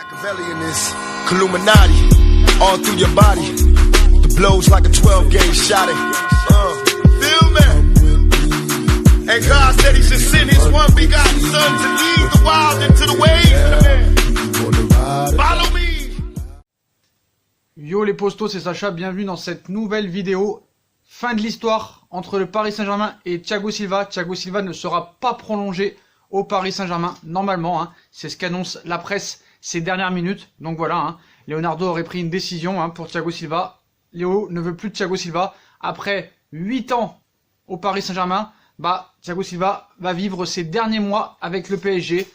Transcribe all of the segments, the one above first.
Machiavelli in this Illuminati, all through your body. The blows like a 12-gauge shot. Feel me? And God said He should send His one begotten Son to lead the wild into the ways. Follow me. Yo les postos, c'est Sacha, bienvenue dans cette nouvelle vidéo. Fin de l'histoire entre le Paris Saint-Germain et Thiago Silva. Thiago Silva ne sera pas prolongé au Paris Saint-Germain, normalement, c'est ce qu'annonce la presse ces dernières minutes. Donc voilà, Leonardo aurait pris une décision pour Thiago Silva. Léo ne veut plus de Thiago Silva. Après 8 ans au Paris Saint-Germain, Thiago Silva va vivre ses derniers mois avec le PSG.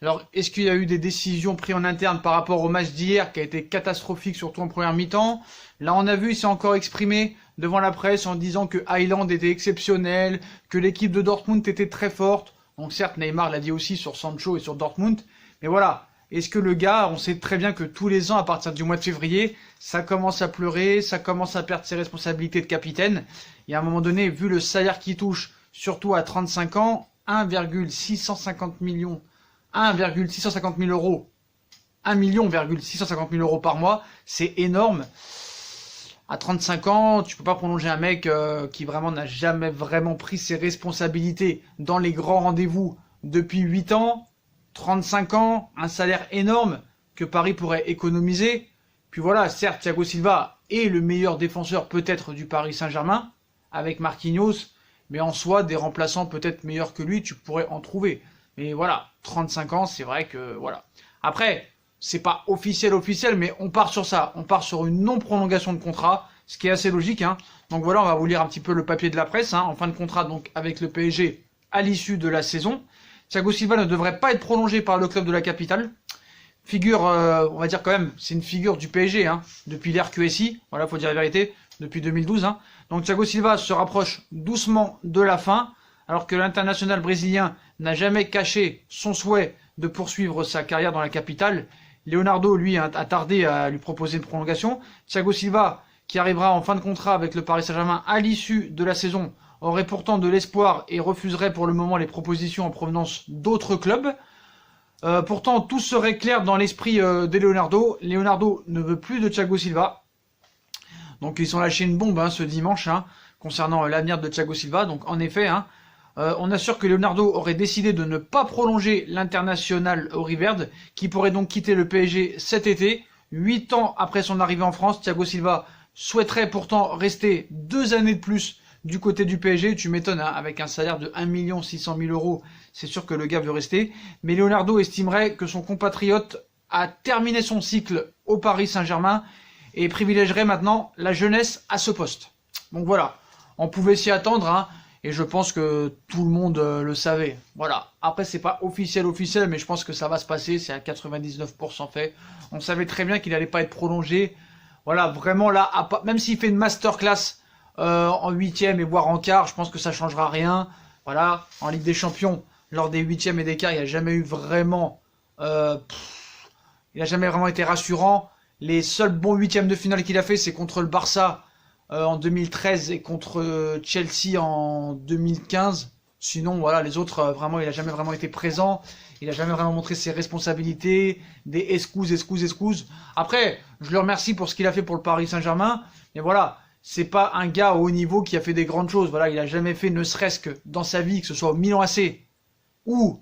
Alors, est-ce qu'il y a eu des décisions prises en interne par rapport au match d'hier qui a été catastrophique, surtout en première mi-temps? Là, on a vu, il s'est encore exprimé devant la presse en disant que Haaland était exceptionnel, que l'équipe de Dortmund était très forte. Donc certes, Neymar l'a dit aussi sur Sancho et sur Dortmund. Mais voilà, est-ce que le gars, on sait très bien que tous les ans, à partir du mois de février, ça commence à pleurer, ça commence à perdre ses responsabilités de capitaine. Et à un moment donné, vu le salaire qu'il touche, surtout à 35 ans, 1,650 000 euros, 1,650 000 euros par mois, c'est énorme. À 35 ans, tu peux pas prolonger un mec qui vraiment n'a jamais vraiment pris ses responsabilités dans les grands rendez-vous depuis 8 ans, 35 ans, un salaire énorme que Paris pourrait économiser. Puis voilà, certes, Thiago Silva est le meilleur défenseur peut-être du Paris Saint-Germain, avec Marquinhos, mais en soi, des remplaçants peut-être meilleurs que lui, tu pourrais en trouver. Mais voilà, 35 ans, c'est vrai que voilà. Après, c'est pas officiel, mais on part sur ça. On part sur une non-prolongation de contrat, ce qui est assez logique. Donc voilà, on va vous lire un petit peu le papier de la presse. En fin de contrat, donc avec le PSG à l'issue de la saison. Thiago Silva ne devrait pas être prolongé par le club de la capitale. Figure, on va dire quand même, c'est une figure du PSG, depuis l'ère QSI. Voilà, faut dire la vérité, depuis 2012. Donc Thiago Silva se rapproche doucement de la fin, alors que l'international brésilien n'a jamais caché son souhait de poursuivre sa carrière dans la capitale. Leonardo, lui, a tardé à lui proposer une prolongation. Thiago Silva, qui arrivera en fin de contrat avec le Paris Saint-Germain à l'issue de la saison, aurait pourtant de l'espoir et refuserait pour le moment les propositions en provenance d'autres clubs. Pourtant, tout serait clair dans l'esprit de Leonardo. Leonardo ne veut plus de Thiago Silva. Donc ils ont lâché une bombe ce dimanche concernant l'avenir de Thiago Silva. Donc en effet, on assure que Leonardo aurait décidé de ne pas prolonger l'international auriverde, qui pourrait donc quitter le PSG cet été. 8 ans après son arrivée en France, Thiago Silva souhaiterait pourtant rester 2 années de plus du côté du PSG. Tu m'étonnes, avec un salaire de 1 600 000 euros, c'est sûr que le gars veut rester. Mais Leonardo estimerait que son compatriote a terminé son cycle au Paris Saint-Germain et privilégierait maintenant la jeunesse à ce poste. Donc voilà, on pouvait s'y attendre, et je pense que tout le monde le savait. Voilà. Après, c'est pas officiel, mais je pense que ça va se passer. C'est à 99% fait. On savait très bien qu'il n'allait pas être prolongé. Voilà, vraiment là, même s'il fait une masterclass en 8e et voire en quart, je pense que ça changera rien. Voilà, en Ligue des Champions, lors des 8e et des quarts, il n'a jamais eu vraiment... il n'a jamais vraiment été rassurant. Les seuls bons 8e de finale qu'il a fait, c'est contre le Barça en 2013 et contre Chelsea en 2015. Sinon, voilà, les autres, vraiment, il n'a jamais vraiment été présent. Il n'a jamais vraiment montré ses responsabilités, des excuses. Après, je le remercie pour ce qu'il a fait pour le Paris Saint-Germain. Mais voilà, c'est pas un gars au haut niveau qui a fait des grandes choses. Voilà, il n'a jamais fait, ne serait-ce que dans sa vie, que ce soit au Milan AC ou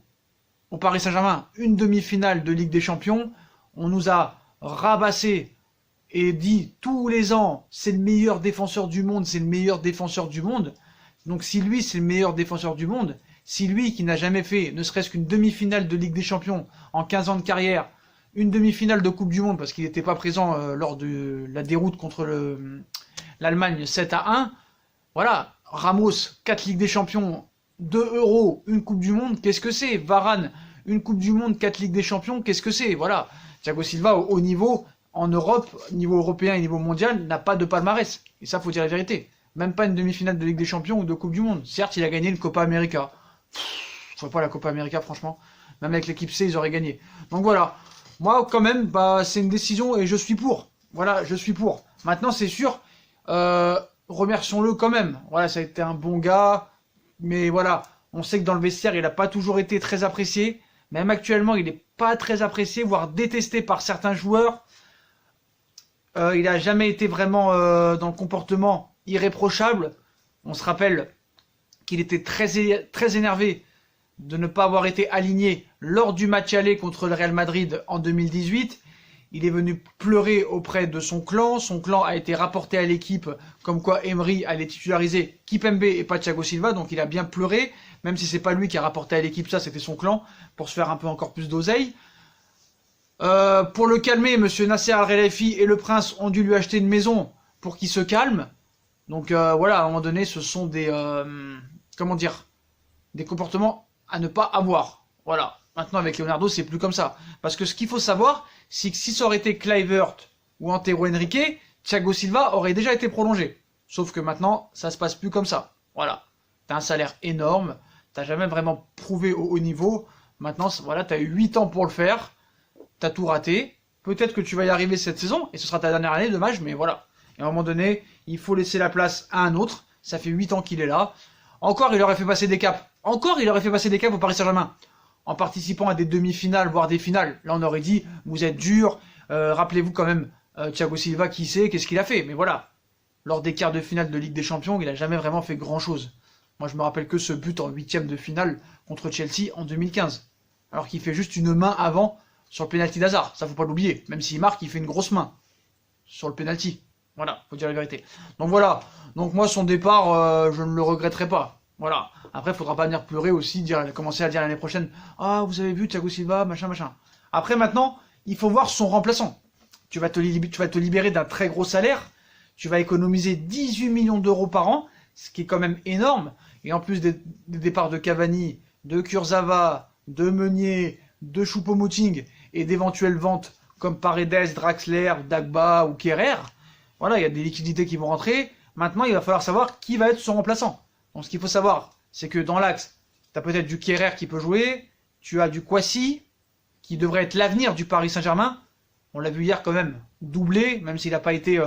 au Paris Saint-Germain, une demi-finale de Ligue des Champions. On nous a rabassé et dit tous les ans, c'est le meilleur défenseur du monde, Donc si lui, c'est le meilleur défenseur du monde, si lui, qui n'a jamais fait, ne serait-ce qu'une demi-finale de Ligue des Champions en 15 ans de carrière, une demi-finale de Coupe du Monde, parce qu'il n'était pas présent lors de la déroute contre l'Allemagne 7-1, voilà, Ramos, 4 Ligues des Champions, 2 euros, une Coupe du Monde, qu'est-ce que c'est? Varane, une Coupe du Monde, 4 Ligues des Champions, qu'est-ce que c'est? Voilà, Thiago Silva, au haut niveau, en Europe, niveau européen et niveau mondial, n'a pas de palmarès. Et ça, faut dire la vérité. Même pas une demi-finale de Ligue des Champions ou de Coupe du Monde. Certes, il a gagné une Copa América. Je vois pas la Copa América, franchement. Même avec l'équipe C, ils auraient gagné. Donc voilà. Moi, quand même, c'est une décision et je suis pour. Voilà, je suis pour. Maintenant, c'est sûr, remercions-le quand même. Voilà, ça a été un bon gars. Mais voilà, on sait que dans le vestiaire, il n'a pas toujours été très apprécié. Même actuellement, il n'est pas très apprécié, voire détesté par certains joueurs. Il n'a jamais été vraiment dans le comportement irréprochable. On se rappelle qu'il était très énervé de ne pas avoir été aligné lors du match aller contre le Real Madrid en 2018. Il est venu pleurer auprès de son clan. Son clan a été rapporté à l'équipe comme quoi Emery allait titulariser Kimpembe et pas Thiago Silva. Donc il a bien pleuré, même si c'est pas lui qui a rapporté à l'équipe ça, c'était son clan, pour se faire un peu encore plus d'oseille. Pour le calmer, monsieur Nasser Al-Khelaifi et le prince ont dû lui acheter une maison pour qu'il se calme. Donc voilà, à un moment donné, ce sont des... comment dire, des comportements à ne pas avoir. Voilà. Maintenant, avec Leonardo, c'est plus comme ça. Parce que ce qu'il faut savoir, c'est que si ça aurait été Kluivert ou Antero Henrique, Thiago Silva aurait déjà été prolongé. Sauf que maintenant, ça se passe plus comme ça. Voilà. T'as un salaire énorme, t'as jamais vraiment prouvé au haut niveau. Maintenant, voilà, t'as eu 8 ans pour le faire, t'as tout raté. Peut-être que tu vas y arriver cette saison, et ce sera ta dernière année, dommage, mais voilà. Et à un moment donné, il faut laisser la place à un autre. Ça fait 8 ans qu'il est là. Encore, il aurait fait passer des caps. Encore, il aurait fait passer des caps au Paris Saint-Germain. En participant à des demi-finales, voire des finales. Là, on aurait dit, vous êtes dur. Rappelez-vous quand même, Thiago Silva, qui c'est, qu'est-ce qu'il a fait. Mais voilà, lors des quarts de finale de Ligue des Champions, il n'a jamais vraiment fait grand-chose. Moi, je me rappelle que ce but en 8e de finale contre Chelsea en 2015. Alors qu'il fait juste une main avant sur le penalty d'Hazard. Ça, faut pas l'oublier. Même s'il marque, il fait une grosse main sur le penalty. Voilà, faut dire la vérité. Donc voilà. Donc moi, son départ, je ne le regretterai pas. Voilà. Après, il faudra pas venir pleurer aussi, commencer à dire l'année prochaine, ah, vous avez vu Thiago Silva, machin, machin. Après, maintenant, il faut voir son remplaçant. Tu vas te libérer d'un très gros salaire. Tu vas économiser 18 millions d'euros par an, ce qui est quand même énorme. Et en plus des départs de Cavani, de Kurzawa, de Meunier, de Choupo-Moting et d'éventuelles ventes comme Paredes, Draxler, Dagba ou Kerrer. Voilà, il y a des liquidités qui vont rentrer. Maintenant, il va falloir savoir qui va être son remplaçant. Donc, ce qu'il faut savoir, c'est que dans l'axe, tu as peut-être du Kerrer qui peut jouer, tu as du Kouassi, qui devrait être l'avenir du Paris Saint-Germain. On l'a vu hier quand même, doublé, même s'il n'a pas été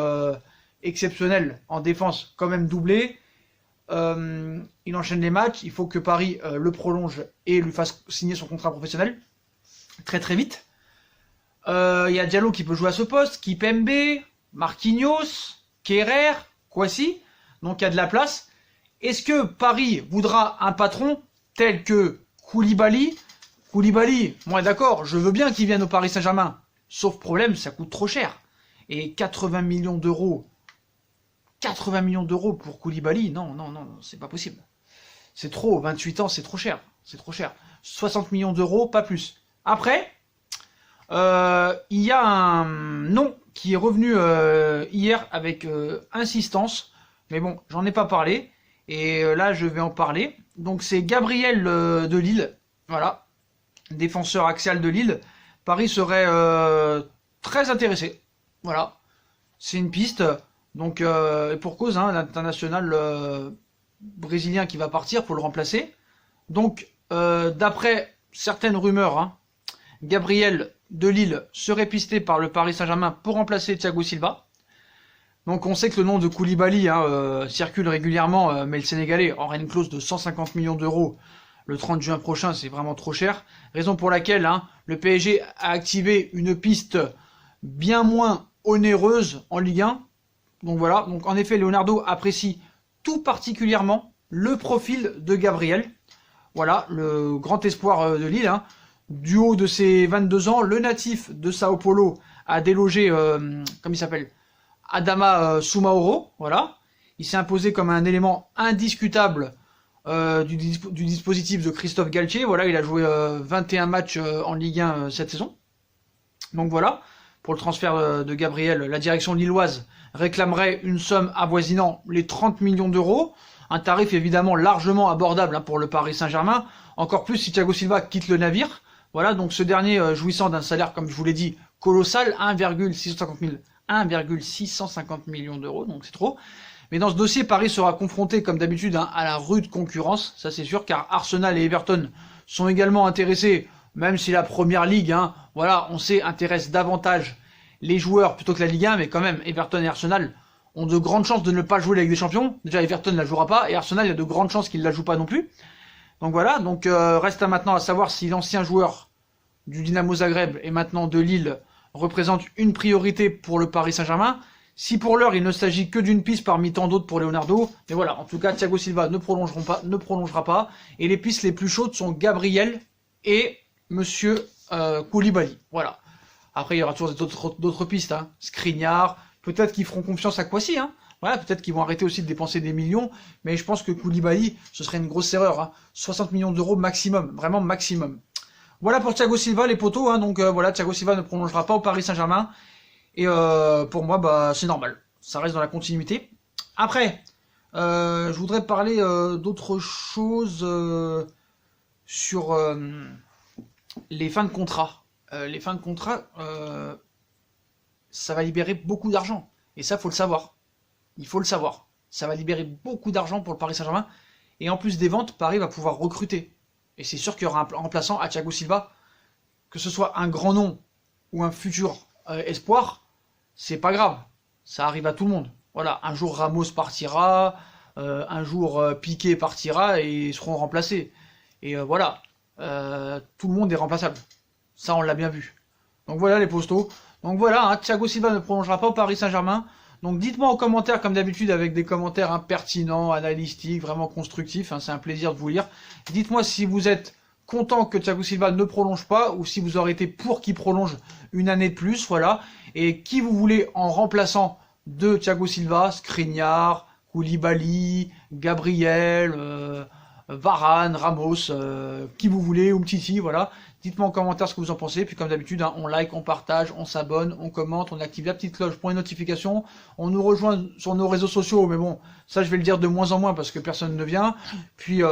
exceptionnel en défense, quand même doublé. Il enchaîne les matchs, il faut que Paris le prolonge et lui fasse signer son contrat professionnel très très vite. Il y a Diallo qui peut jouer à ce poste, Kimpembe, Marquinhos, Kerrer, Kouassi, donc il y a de la place. Est-ce que Paris voudra un patron tel que Koulibaly? Koulibaly, moi d'accord, je veux bien qu'il vienne au Paris Saint-Germain, sauf problème, ça coûte trop cher. Et 80 millions d'euros pour Koulibaly, non, c'est pas possible. C'est trop, 28 ans, c'est trop cher. 60 millions d'euros, pas plus. Après, il y a un nom qui est revenu hier avec insistance, mais bon, j'en ai pas parlé, et là je vais en parler. Donc c'est Gabriel de Lille, voilà, défenseur axial de Lille. Paris serait très intéressé, voilà, c'est une piste. Donc, et pour cause, hein, l'international brésilien qui va partir pour le remplacer. Donc, d'après certaines rumeurs, hein, Gabriel de Lille serait pisté par le Paris Saint-Germain pour remplacer Thiago Silva. Donc, on sait que le nom de Koulibaly circule régulièrement, mais le Sénégalais aurait une clause de 150 millions d'euros le 30 juin prochain, c'est vraiment trop cher. Raison pour laquelle le PSG a activé une piste bien moins onéreuse en Ligue 1. Donc voilà, donc en effet, Leonardo apprécie tout particulièrement le profil de Gabriel. Voilà, le grand espoir de Lille. Du haut de ses 22 ans, le natif de Sao Paulo a délogé, comment il s'appelle, Adama Soumaoro. Voilà, il s'est imposé comme un élément indiscutable du dispositif de Christophe Galtier. Voilà, il a joué 21 matchs en Ligue 1 cette saison. Donc voilà, pour le transfert de Gabriel, la direction lilloise réclamerait une somme avoisinant les 30 millions d'euros, un tarif évidemment largement abordable pour le Paris Saint-Germain, encore plus si Thiago Silva quitte le navire. Voilà, donc ce dernier jouissant d'un salaire, comme je vous l'ai dit, colossal, 1,650 millions d'euros, donc c'est trop. Mais dans ce dossier, Paris sera confronté, comme d'habitude, à la rude concurrence, ça c'est sûr, car Arsenal et Everton sont également intéressés, même si la Première Ligue, voilà, on sait, intéresse davantage les joueurs plutôt que la Ligue 1, mais quand même, Everton et Arsenal ont de grandes chances de ne pas jouer la Ligue des Champions. Déjà, Everton ne la jouera pas, et Arsenal, il y a de grandes chances qu'il ne la joue pas non plus. Donc voilà, donc reste maintenant à savoir si l'ancien joueur du Dynamo Zagreb et maintenant de Lille représente une priorité pour le Paris Saint-Germain. Si pour l'heure il ne s'agit que d'une piste parmi tant d'autres pour Leonardo, mais voilà, en tout cas Thiago Silva ne prolongera pas, et les pistes les plus chaudes sont Gabriel et Monsieur Koulibaly. Voilà. Après il y aura toujours d'autres pistes, hein. Skriniar, peut-être qu'ils feront confiance à Kwasi, hein. Voilà, peut-être qu'ils vont arrêter aussi de dépenser des millions, mais je pense que Koulibaly, ce serait une grosse erreur, hein. 60 millions d'euros maximum, vraiment maximum. Voilà pour Thiago Silva, les potos, hein. Donc voilà, Thiago Silva ne prolongera pas au Paris Saint-Germain. Et pour moi, bah, c'est normal. Ça reste dans la continuité. Après, je voudrais parler d'autre chose sur les fins de contrat. Les fins de contrat, ça va libérer beaucoup d'argent. Et ça, faut le savoir. Il faut le savoir. Ça va libérer beaucoup d'argent pour le Paris Saint-Germain. Et en plus des ventes, Paris va pouvoir recruter. Et c'est sûr qu'il y aura un remplaçant à Thiago Silva. Que ce soit un grand nom ou un futur espoir, c'est pas grave, ça arrive à tout le monde. Voilà, un jour Ramos partira, un jour Piqué partira et ils seront remplacés. Et voilà, tout le monde est remplaçable. Ça, on l'a bien vu. Donc voilà les postos. Donc voilà, hein, Thiago Silva ne prolongera pas au Paris Saint-Germain. Donc dites-moi en commentaire, comme d'habitude, avec des commentaires impertinents, analytiques, vraiment constructifs. Hein, c'est un plaisir de vous lire. Dites-moi si vous êtes content que Thiago Silva ne prolonge pas, ou si vous aurez été pour qu'il prolonge une année de plus, voilà. Et qui vous voulez en remplaçant de Thiago Silva, Skriniar, Koulibaly, Gabriel, Varane, Ramos, qui vous voulez, Umtiti, voilà. Dites-moi en commentaire ce que vous en pensez, puis comme d'habitude, hein, on like, on partage, on s'abonne, on commente, on active la petite cloche pour les notifications, on nous rejoint sur nos réseaux sociaux, mais bon, ça je vais le dire de moins en moins parce que personne ne vient, puis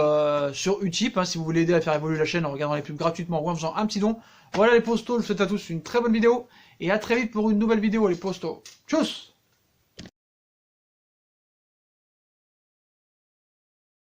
sur Utip, hein, si vous voulez aider à faire évoluer la chaîne en regardant les pubs gratuitement ou en faisant un petit don. Voilà les postos, je vous souhaite à tous une très bonne vidéo, et à très vite pour une nouvelle vidéo les postos. Tchuss!